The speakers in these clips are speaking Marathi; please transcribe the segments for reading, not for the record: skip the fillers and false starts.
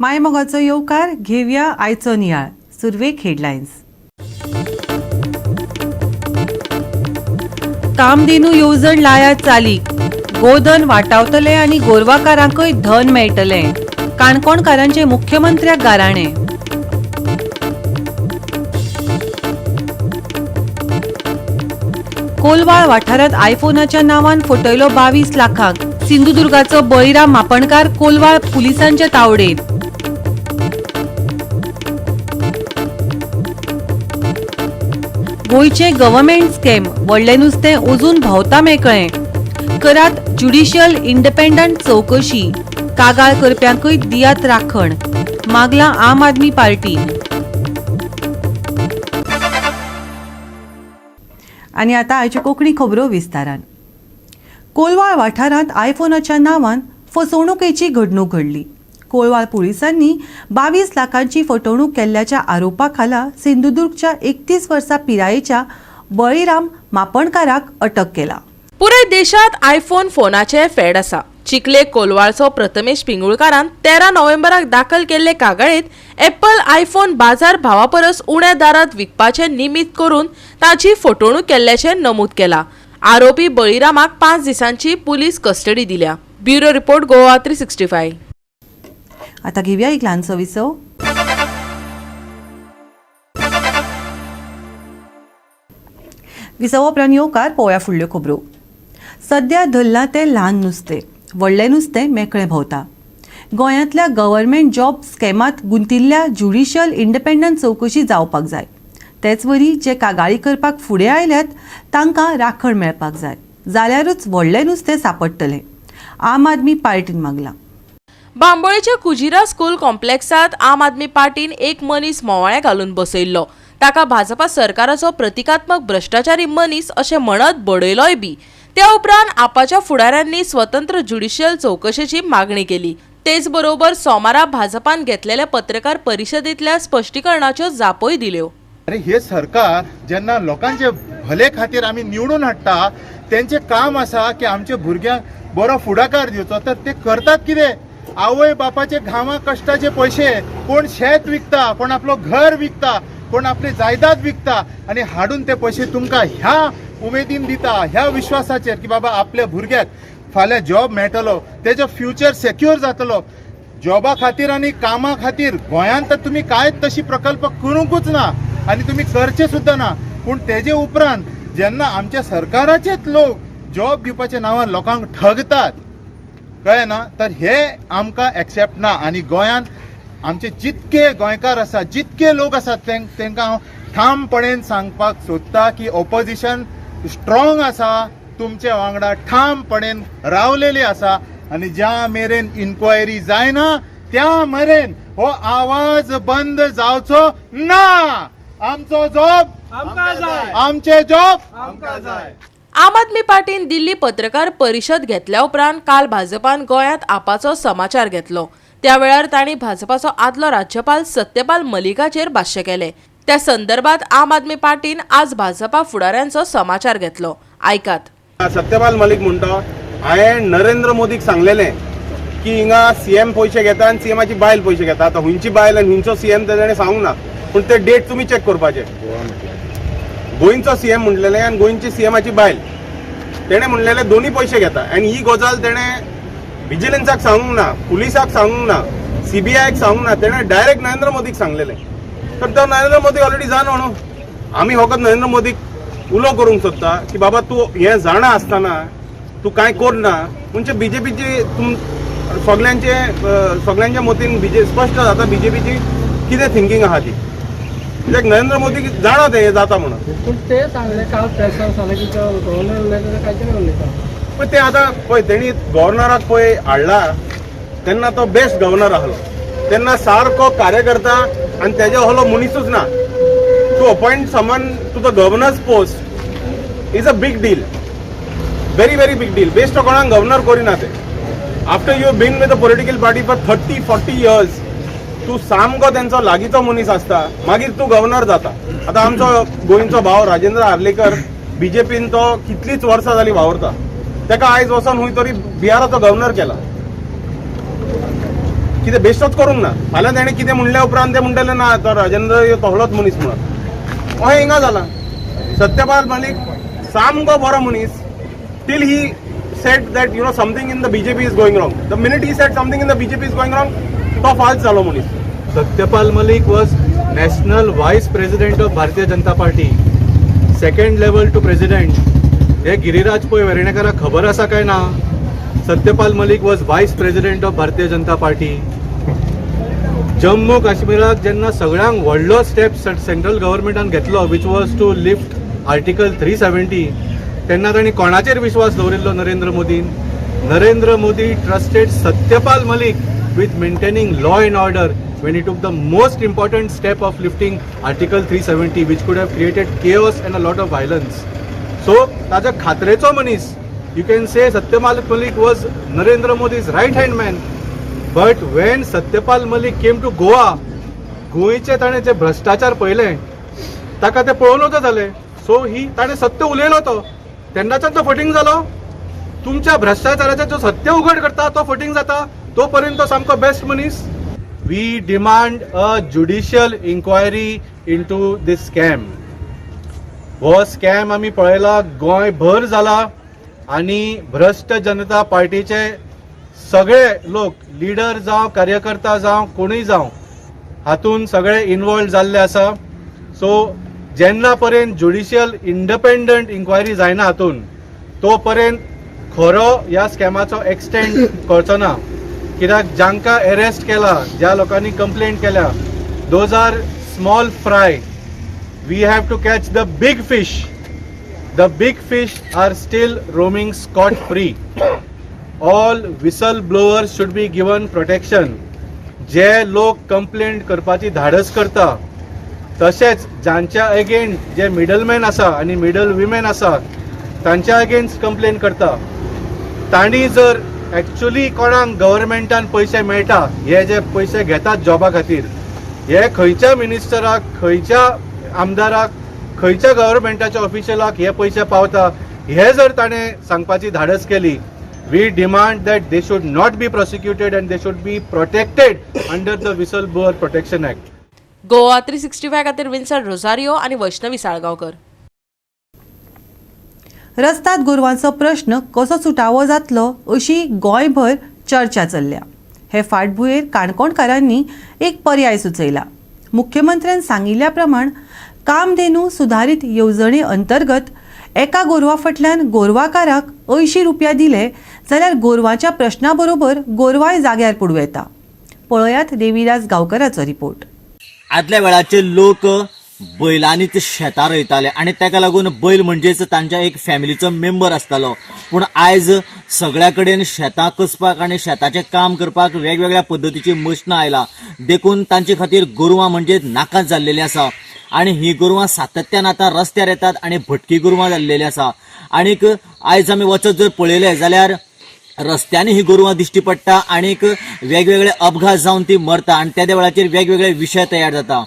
मायमोगाचो येवकार घेवया आयचो नियाळ. सुरवेक हेडलायन्स. कामधेनू येवजण लायात चालीक. गोधन वाटावतले आनी गोरवाकारांकय धन मेळटले. काणकोणकारांचे मुख्यमंत्र्याक गाराणे. कोलवाळ वाठारांत आयफोनाच्या नावान फटयलो 22 लाखांक. सिंधुदुर्गाचो बळीराम मापणकार कोलवाळ पुलिसांच्या तावडेत. गोयचे गव्हर्नमेंट स्कॅम व्हडलें नुस्तें अजून भोंवता मेकळें. करात ज्युडिशियल इंडिपेंडंट चौकशी. कागाळ करप्यांकय दियात राखण. मागला आम आदमी पार्टीन. आनी आतां आयच्यो कोंकणी खबरो विस्तारान. कोलवाळ वाठारांत आयफोनाच्या नांवान फसवणुकेची घडणूक घडली. कोलवाळ पुलिसांनी 22 लाखांची फटवणूक केल्ल्याच्या आरोपा खाला सिंधुदुर्गच्या 31 वर्सां पिरायेच्या बळीराम मापणकाराक अटक केला. पुराय देशात आयफोन फोनाचे फॅड आसा. चिखले कोलवाळचो प्रथमेश पिंगुळकारान 13 नोव्हेंबराक दाखल केल्ले कागाळीत एप्पल आयफोन बाजार भावापरस उण्या दारात विकपाचे निमित्त करून ताची फटवणूक केल्ल्याचे नमूद केला. आरोपी बळीरामाक 5 दिसांची पुलीस कस्टडी दिल्या. Bureau report Goa 365. आता घेवया एक ल्हानसो विसव. विसव उपरांत येवकार पळोवया फुडल्यो खबरो. सध्या धरलां तें ल्हान नुस्तें. व्हडलें नुस्तें मेकळें भोंवता. गोंयांतल्या गव्हर्नमेंट जॉब स्कॅमांत गुंतिल्ल्या ज्युडिशियल इंडिपेंडंट चौकशी जावपाक जाय. तेच वरी जे कागाळी करपाक फुडें आयल्यात तांकां राखण मेळपाक जाय. जाल्यारूच व्हडलें नुस्तें सांपडटलें. आम आदमी पार्टीन मागला. बांबोळेच्या कुजिरा स्कूल कॉम्प्लेक्सात आम आदमी पार्टीन एक मनीस मोवाळें घालून बसयल्लो. ताका भाजपा सरकाराचो प्रतिकात्मक भ्रष्टाचारी मनीस अशें म्हणत बडयलोय बी. त्या उपरांत आपाच्या फुडाऱ्यांनी स्वतंत्र ज्युडिशियल चौकशेची मागणी केली. तेच बरोबर सोमारा भाजपान घेतलेल्या पत्रकार परिशदेंतल्या स्पश्टीकरणाच्यो जापोय दिल्यो. अरे हे सरकार जेन्ना लोकांचे भले खातीर आमी निवडून हाडटा तेंचे काम आसा की आमच्या भुरग्यांक बरो फुडाकार दिवचो, तर ते करतात कितें? आवय बापाचे घामा कश्टाचे पैसे कोण शेत विकता, कोण आपलो घर विकता, कोण आपली जायदाद विकता आणि हाडून ते पैसे तुमकां ह्या उमेदीन दिता, ह्या विश्वासाचेर की बाबा आपल्या भुरग्याक फाल्यां जॉब मेळटलो, तेजो फ्युचर सेक्युअर जातलो. जॉबा खातीर आनी कामा खातीर गोंयांत तर तुमी कांयच तशी प्रकल्प करूंकूच ना आनी तुमी करचे सुद्दां ना. पूण तेजे उपरांत जेन्ना आमच्या सरकाराचेच लोक जॉब दिवपाच्या नांवान लोकांक ठगतात, कळ्ळें ना, तर हे आमकां एक्सेप्ट ना. आनी गोंयांत आमचे जितके गोंयकार आसात, जितके लोक आसात तांकां हांव ठामपणेन सांगपाक सोदता की ऑपोजिशन स्ट्रॉंग आसा, तुमच्या वांगडा ठामपणेन रावलेली आसा आनी ज्या मेरेन इन्क्वायरी जायना त्या मेरेन हो आवाज बंद जावचो ना. आमचो जॉब आमकां जाय, आमचे जॉब आमकां जाय. आम आदमी पार्टीन दिल्ली पत्रकार परिशद घेतल्या उपरांत काल भाजपान गोंयांत आपाचो समाचार घेतलो. त्या वेळार तांणी भाजपाचो आदलो राज्यपाल सत्यपाल मलिकाचेर भाश्य केले. त्या संदर्भात आम आदमी पार्टीन आज भाजपा फुडाऱ्यांचो समाचार घेतलो. आयकात. सत्यपाल मलिक म्हणतो, हांवें नरेंद्र मोदीक सांगलेलें की हिंगा सीएम पयशे घेता आनी सीएमाची बायल पयशे घेता. आतां हुंयची बायल आनी हुंयचो सीएम तेणें सांगूंक ना, पूण ते डेट तुमी चॅक करपाचे. गोंयचो सीएम म्हणलेलें आनी गोंयची सीएमाची बायल तेणें म्हणलेलें दोनी पयशे घेता. आनी ही गजाल तेणें विजिलन्साक सांगूंक ना, पुलिसाक सांगूंक ना, सीबीआयक सांगूंक ना, तेणें डायरेक्ट नरेंद्र मोदीक सांगलेलें. तर तो नरेंद्र मोदी ऑलरेडी जाणा न्हू. आमी फकत नरेंद्र मोदीक उलो करूंक सोदता की बाबा तूं हें जाणा आसतना तूं कांय करना. म्हणजे बीजेपीची सगळ्यांच्या मतीन स्पश्ट जाता बीजेपीची कितें थिंकींग आहा ती. कित्याक नरेंद्र मोदी जाणा ते जाता म्हणून. ते सांगले काल प्रेसार सांगले की गव्हर्नर उलयता कांयच उलयता. पण ते आतां पळय तेणी गव्हर्नराक पळय हाडला तेन्ना तो बेस्ट गव्हर्नर आसलो. तेन्ना सारको कार्यकर्ता आनी तेजो असलो मनीसूच ना. To appoint someone to the governor's post is a big deal, very very big deal. Best कोणाक गव्हर्नर करिना ते. After you been with the political party for 30-40 years तू सामको तेंचो लागींचो मनीस आसता, मागीर तूं गव्हर्नर जाता. आतां आमचो गोंयचो भाव राजेंद्र आर्लेकर बीजेपीन तो कितलीच वर्सां जालीं वावरता. ताका आयज वचोन खंय तरी बिहाराचो गव्हर्नर केला. कितें बेश्टोच करूंक ना. फाल्यां ताणें कितें म्हणल्या उपरांत ते म्हणटले ना तो राजेंद्र तोहलोच मनीस म्हणून. अशें हिंगा जालां. सत्यपाल मलीक सामको बरो मनीस टील ही said that something in the BJP is going wrong. The minute he said something in the BJP is going wrong, तो फाल्स जालो मनीस. Satyapal Malik was National Vice President of Bharatiya Janata Party, second level to President. हे गिरिराज पै वेर्णेकाराक खबर आसा काय ना? Satyapal Malik was Vice President of Bharatiya Janata Party. Jammu काश्मीराक जेन्ना सगळ्यांक व्हडलो स्टेप सेंट्रल गव्हर्नमेंटान घेतलो, which was to lift Article 370, तेन्ना तांणी कोणाचेर विश्वास दवरिल्लो? Narendra मोदीन. Narendra Modi trusted Satyapal Malik with maintaining law and order when he took the most important step of lifting Article 370, which could have created chaos and a lot of violence. So, ताच्या खात्रेचो मनीस, you can say Satyapal Malik was Narendra Modi's right hand man. But when Satyapal Malik came to Goa, गोंयचे ताणें जे भ्रष्टाचार पळयले, ताका ते पळोवन वच जालें. सो ताणें सत्य उलयलो तो, तेन्नाच्यान तो फटींग जालो. तुमच्या भ्रष्टाचाराचे जो सत्य उघड करता तो फटींग जाता, तो पर्यंत सामको बेस्ट मनीस. We demand a judicial inquiry into this scam. हो स्कॅम आमी पळयला, गोंयभर जाला आनी भ्रष्ट जनता पार्टीचे सगळे लोक, लिडर जावं कार्यकर्ता जावं कोणूय जावं, हातून सगळे इन्वॉल्व जाल्ले आसा. सो जेन्ना पर्यंत ज्युडिशियल इंडिपेंडंट इन्क्वायरी जायना हातून, तो पर्यंत खरो ह्या स्कॅमाचो एक्सटेंट कळचो ना. कित्याक जांकां अरेस्ट केला, ज्या लोकांनी कंप्लेंट केल्या, those are small fry. We have to catch the big fish. The big fish are still roaming scot free. All whistle blowers should be given protection. जे लोक कंप्लेंट करपाची धाडस करता, तशेंच जांच्या अगेन्स्ट जे मिडलमॅन आसा आनी मिडल विमेन आसा, तांच्या अगेन्स्ट कंप्लेन करता, तांणी जर एक्चुअली कोणाक गव्हर्मेंटान पयशे मेळटा, हे जे पयशे घेतात जॉबा खातीर, हे खंयच्या मिनिस्टराक, खंयच्या आमदाराक, खंयच्या गव्हर्मेंटाच्या ऑफिशियलाक हे पयशे पावता, हे जर ताणें सांगपाची धाडस केली, we demand that they should not be prosecuted and they should be protected under the whistle blower protection act. Goa 365 खातीर विन्संट रोझारियो आणि वैष्णवी साळगांवकर. रस्त्यात गोरवांचो प्रश्न कसो सुटावो जातलो अशी गोंयभर चर्चा चल्ल्या. हे फाटभुंयेर काणकोणकारांनी एक पर्याय सुचयला. मुख्यमंत्र्यान सांगिल्ल्या प्रमाण कामधेनू सुधारीत येवजणे अंतर्गत एका गोरवा फाटल्यान गोरवाकाराक 80 रुपया दिले जाल्यार गोरवांच्या प्रश्ना बरोबर गोरवाय जाग्यार पडूं येता. पळयात देविदास गांवकराचो रिपोर्ट. आदल्या वेळाचे लोक बैलांनीच शेतां रोयताले आनी ताका लागून बैल म्हणजेच तांच्या एक फॅमिलीचो मेंबर आसतालो. पूण आयज सगळ्या कडेन शेतां कसपाक आनी शेताचें काम करपाक वेगवेगळ्या पद्दतीची मशिनां आयला. देखून तांचे खातीर गोरवां म्हणजे नाकाच जाल्लेली आसा. आनी ही गोरवां सातत्यान आतां रस्त्यार येतात आनी भटकी गोरवां जाल्लेली आसा. आनीक आयज आमी वचत जर पळयलें जाल्यार रस्त्यांनी ही गोरवां दिश्टी पडटा आनीक वेगवेगळे अपघात जावन ती मरता आनी त्या वेळाचेर वेगवेगळे विशय तयार जाता.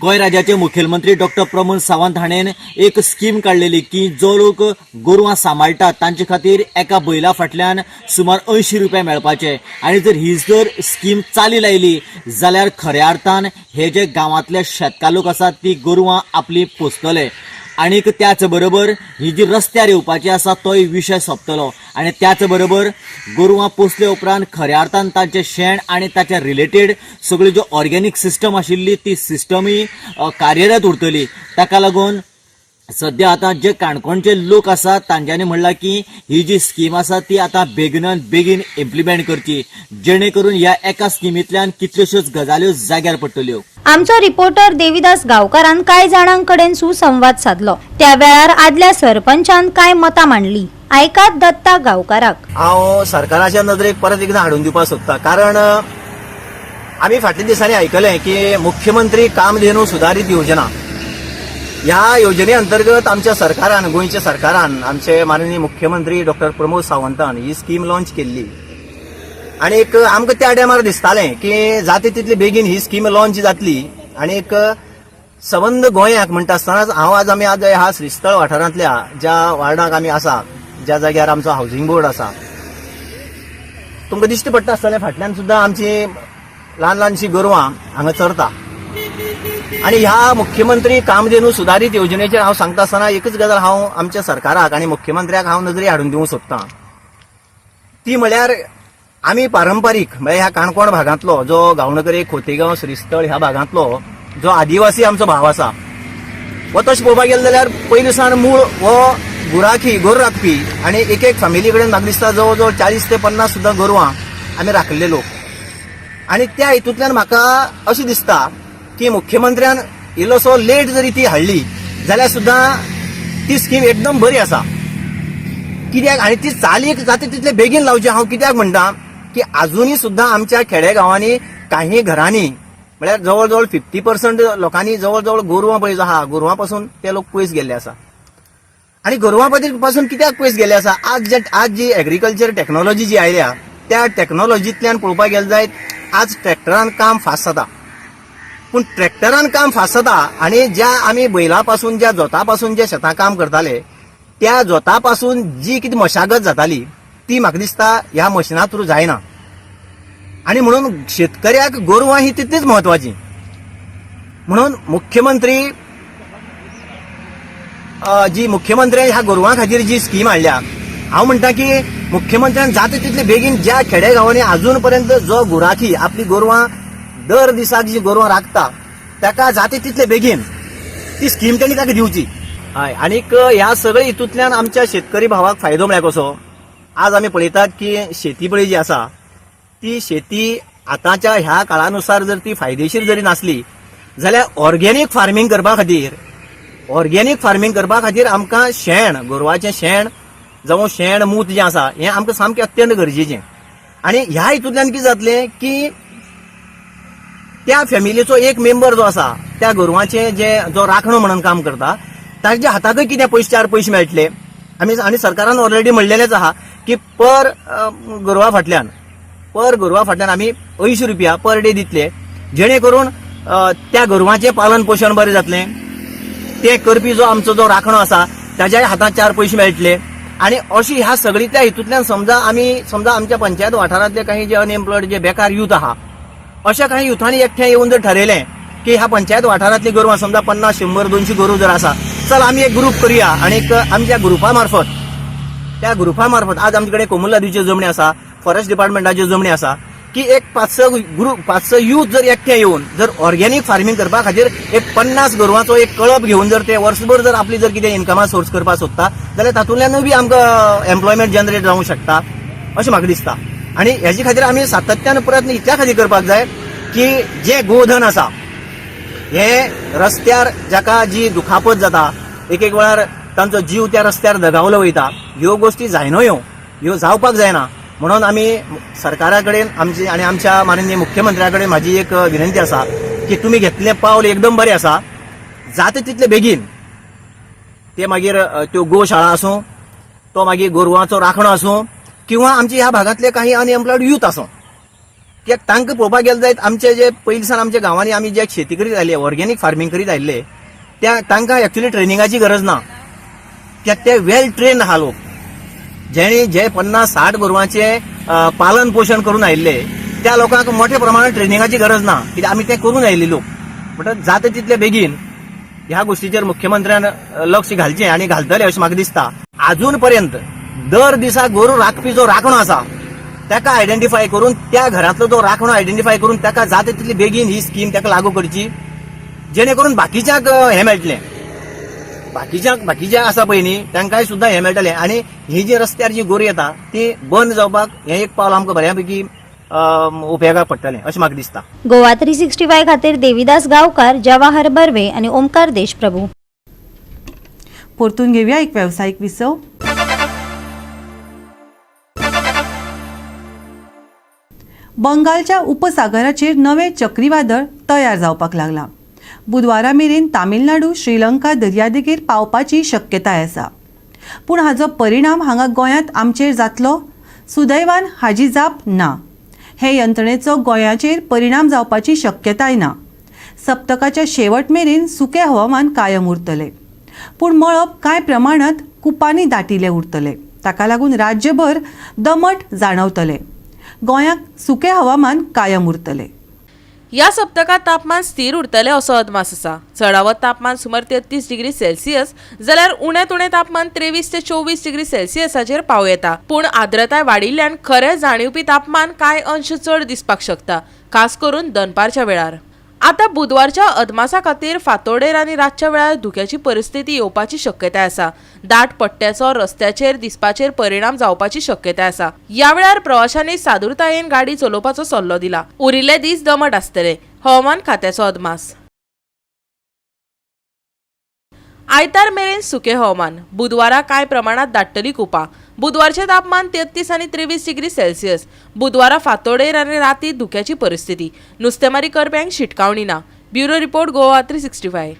गोंय राज्याचे मुखेलमंत्री डॉक्टर प्रमोद सावंत हाणेन एक स्कीम काडलेली की जो लोक गोरवां सांबाळटात तांचे खातीर एका बैला फाटल्यान सुमार 80 रुपया मेळपाचे. आनी जर ही जर स्कीम चाली लायली जाल्यार खऱ्या अर्थान हे जे गांवांतले शेतकार लोक आसात ती गोरवां आपली पोसतले. आनीक त्याच बरोबर ही जी रस्त्यार येवपाची आसा तोय विशय सोंपतलो. आनी त्याच बरोबर गोरवां पोसले उपरांत खऱ्या अर्थान तांचें शेण आनी ताच्या रिलेटेड सगळ्यो ज्यो ऑर्गेनीक सिस्टम आशिल्ली ती सिस्टमूय कार्यरत उरतली. ताका लागून सध्या आतां जे काणकोणचे लोक आसात तांच्यांनी म्हणलां की ही जी स्कीम आसा ती आतां बेगिनान बेगीन इम्प्लिमेंट करची, जेणे करून ह्या एका स्किमींतल्यान कितल्योश्योच गजाल्यो जाग्यार पडटल्यो. आमचो रिपोर्टर देविदास गांवकारान कांय जाणांकडेन सुसंवाद साधलो. त्या वेळार आदल्या सरपंचान कांय मतां मांडली. आयकात दत्ता गांवकाराक. हांव सरकाराच्या नदरेक परत एकदां हाडून दिवपाक सोदतां, कारण आमी फाटल्या दिसांनी आयकलें की मुख्यमंत्री कामधेनू सुधारीत योजना ह्या योजने अंतर्गत आमच्या सरकारान, गोंयच्या सरकारान, आमचे माननीय मुख्यमंत्री डॉक्टर प्रमोद सावंतान ही स्कीम लॉन्च केल्ली. आनीक आमकां त्या टायमार दिसतालें की जाता तितली बेगीन ही स्कीम लॉन्च जातली. आनीक संबंद गोंयाक म्हणटा आसतनाच आमी आज ह्या श्रीस्थळ वाठारांतल्या ज्या वार्डाक आमी आसा, ज्या जाग्यार आमचो हावसिंग बोर्ड आसा, तुमकां दिश्टी पडटा आसतलें फाटल्यान सुद्दां आमची ल्हान ल्हानशी गोरवां हांगा चरता. आणि ह्या मुख्यमंत्री कामधेनू सुधारीत योजनेचेर हांव सांगता आसतना एकच गजाल हांव आमच्या सरकाराक आनी मुख्यमंत्र्याक हांव नजरे हाडून दिवंक सोदतां. ती म्हळ्यार आमी पारंपारीक म्हळ्यार ह्या काणकोण भागांतलो जो गांवणकरे, खोतेगांव, श्रीस्थळ ह्या भागांतलो जो आदिवासी आमचो भाव आसा वो तशें पळोवपाक गेले जाल्यार पयलीसान मूळ हो गुराखी गोर राखपी आनी एक एक फॅमिली कडेन म्हाका दिसता जवळ जवळ 40 ते 50 सुद्दां गोरवां आमी राखलेले लोक. आनी त्या हितूंतल्यान म्हाका अशें दिसता की मुख्यमंत्र्यान इल्लोसो लेट जरी ती हाडली जाल्यार सुद्दां ती स्कीम एकदम बरी आसा. कित्याक आनी ती चालीक जाता तितले बेगीन लावची. हांव कित्याक म्हणटा की आजुनी सुद्दां आमच्या खेडेगांवांनी काही घरांनी म्हळ्यार जवळ जवळ 50% लोकांनी जवळ जवळ गोरवां पळय जो आहा गोरवां पासून ते लोक पयस गेल्ले आसा. आनी गोरवां पासून कित्याक पयस गेले आसा आज जी एग्रीकल्चर टेक्नॉलॉजी जी आयल्या त्या टेक्नॉलॉजींतल्यान पळोवपाक गेले जायत आज ट्रॅक्टरान काम फास्ट जाता. पूण ट्रॅक्टरान काम फास्ट जाता आनी ज्या आमी बैला पासून ज्या जोता पासून जे शेतां काम करताले त्या जोता पासून जी कितें मशागत जाताली ती म्हाका दिसता ह्या मशिना थ्रू जायना. आनी म्हणून शेतकऱ्याक गोरवां ही तितलीच म्हत्वाची. म्हणून मुख्यमंत्र्यान ह्या गोरवां खातीर जी स्कीम हाडल्या हांव म्हणटा की मुख्यमंत्र्यान जाता तितले बेगीन ज्या खेडेगांवांनी अजून पर्यंत जो गुराखी आपली गोरवां दर दिसाक जी गोरवां राखता ताका जाता तितले बेगीन ती स्कीम तेणी ताका दिवची. हय आनीक ह्या सगळ्या हितूंतल्यान आमच्या शेतकरी भावाक फायदो म्हळ्यार कसो. आज आमी पळयतात की शेती पळय जी आसा ती शेती आतांच्या ह्या काळानुसार जर ती फायदेशीर जरी नासली जाल्यार ऑर्गेनीक फार्मिंग करपा खातीर आमकां शेण गोरवाचें शेण जावं शेण मूत जें आसा हें आमकां सामकें अत्यंत गरजेचें. आनी ह्या हितूंतल्यान कितें जातलें की त्या फॅमिलीचो एक मेंबर जो आसा त्या गोरवांचे जो राखणो म्हणून काम करता ताच्या हाताकय कितें 4 पयशे मेळटले. आनी सरकारान ऑलरेडी म्हणलेलेच आहा की पर गोरवा फाटल्यान आमी 80 रुपया पर डे दितले जेणे करून त्या गोरवांचें पालन पोशण बरें जातलें. ते करपी जो आमचो जो राखणो आसा ताच्याय हातांत 4 पयशे मेळटले. आनी अशी ह्या सगळींतल्या हितूंतल्यान समजा आमच्या पंचायत वाठारांतले काही जे अनएम्प्लॉयड जे बेकार युथ आहा अशा काही युथांनी एकठांय येवन जर ठरयलें की ह्या पंचायत वाठारांतली गोरवां समजा 50, 100, 200 गोरवां जर आसा चल आमी एक ग्रुप करुया आनी आमच्या ग्रुपा मार्फत आज आमचे कडेन कोमुल्लादीच्यो जमणी आसा, फॉरेस्ट डिपार्टमेंटाच्यो जमणी आसा की एक 5-6 युथ जर एकठांय येवन जर ऑर्गेनीक फार्मिंग करपा खातीर एक 50 गोरवांचो एक कळप घेवन जर ते वर्सभर जर आपली जर कितें इन्कमा सोर्स करपाक सोदता जाल्यार तातूंतल्यानूय बी आमकां एम्प्लॉयमेंट जनरेट जावंक शकता अशें म्हाका दिसता. आनी हेजे खातीर आमी सातत्यान प्रयत्न इतल्या खातीर करपाक जाय की जे गोधन आसा हे रस्त्यार जाका जी दुखापत जाता एक वेळार तांचो जीव त्या रस्त्यार दगावलो वयता ह्यो गोश्टी जायनोयो ह्यो जावपाक जायना. म्हणून आमी सरकारा कडेन आमची आनी आमच्या माननीय मुख्यमंत्र्या कडेन म्हाजी एक विनंती आसा की तुमी घेतलें पावल एकदम बरें आसा. जाता तितले बेगीन ते मागीर त्यो गोशाळा आसूं तो मागीर गोरवांचो राखणो आसूं किंवा आमच्या ह्या भागांतले काही अनएम्प्लॉयड युथ आसूं कित्याक तांकां पळोवपाक गेले जायत आमचे जे पयलींसान आमच्या गांवांनी आमी जे शेती करीत आयले ऑर्गेनीक फार्मिंग करीत आयिल्ले तांकां एक्चुली ट्रेनिंगाची गरज ना कित्याक ते वेल ट्रेन आहा लोक जे 50-60 गोरवांचे पालन पोशण करून आयिल्ले त्या लोकांक मोठ्या प्रमाणात ट्रेनिंगाची गरज ना कित्याक आमी ते करून आयिल्ले लोक. म्हणटच जाता तितले बेगीन ह्या गोश्टीचेर मुख्यमंत्र्यान लक्ष घालचें आनी घालतले अशें म्हाका दिसता. अजून पर्यंत दर दिसा गोरू राखपी जो राखणो आसा ताका आयडेंटिफाय करून त्या घरांतलो जो राखणो आयडेंटिफाय करून ताका जाता तितली बेगीन ही स्कीम ताका लागू करची जेणे करून बाकीच्यांक हें मेळटलें. बाकीचे आसा पळय न्ही तांकांय सुद्दां हें मेळटलें आनी ही जी रस्त्यार जी गोरी येता ती बंद जावपाक हें एक पावल आमकां बऱ्यापैकी उपयोगाक पडटलें अशें म्हाका दिसता. गोवा 365 खातीर देविदास गांवकार, जवाहर बर्वे आणि ओमकार देशप्रभू. परतून घेऊया एक व्यावसायिक विसव. बंगालच्या उपसागराचेर नवे चक्रीवादळ तयार जावपाक लागला. बुधवारा मेरेन तामिळनाडू, श्रीलंका दर्यादेगेर पावपाची शक्यताय आसा. पूण हाचो परिणाम हांगा गोंयांत आमचेर जातलो? सुदैवान हाजी जाप ना. हे यंत्रणेचो गोंयाचेर परिणाम जावपाची शक्यताय ना. सप्तकाच्या शेवट मेरेन सुके हवामान कायम उरतले. पूण मळब कांय प्रमाणांत कुपांनी दाटिले उरतले. ताका लागून राज्यभर दमट जाणवतले. गोंयाक सुके हवामान कायम उरतले. या सप्तकात तापमान स्थिर उरतले असो अदमास आसा. चढावत तापमान सुमार 33 डिग्री सेल्सियस जाल्यार उण्यांत उणें तापमान 23 ते 24 डिग्री सेल्सियसाचेर पावं येता. पूण आर्द्रताय वाडिल्ल्यान खरें जाणीवपी तापमान कांय अंश चड दिसपाक शकता, खास करून दनपारच्या वेळार. आता बुधवारच्या अदमासा खातीर फांतोडेर आनी रातच्या वेळार धुक्याची परिस्थिती येवपाची शक्यताय आसा. दाट पट्ट्याचो रस्त्याचेर दिसपाचेर परिणाम जावपाची शक्यताय आसा. या वेळार प्रवाशांनी सादूरतायेन गाडी चलोवपाचो सल्लो दिला. उरिल्ले दीस दमट आसतले. हवामान खात्याचो अदमास. आयतार मेरेन सुके हवामान. बुधवारा कांय प्रमाणात दाटतली कुपां. बुधवारचे तापमान 33 आनी 23 डिग्री सेल्सियस. बुधवारा फांतोडेर आनी राती धुक्याची परिस्थिती. नुस्तेमारी करप्यांक शिटकावणी ना. Bureau report Goa 365.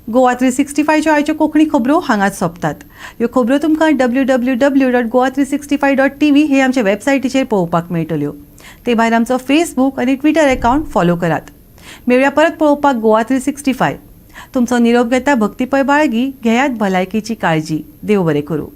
गोवा 365च्यो आयच्यो कोंकणी खबरो हांगाच सोंपतात. ह्यो खबरो तुमकां www.goa365.tv हे आमचे वेबसायटीचेर पळोवपाक मेळटल्यो. ते भायर आमचो फेसबूक आनी ट्विटर अकावंट फॉलो करात. मेळया परत पळोवपाक गोवा 365. तुमचो निरोप घेता भक्तीपय बाळगी. घेयात भलायकेची काळजी. देव बरें करूं.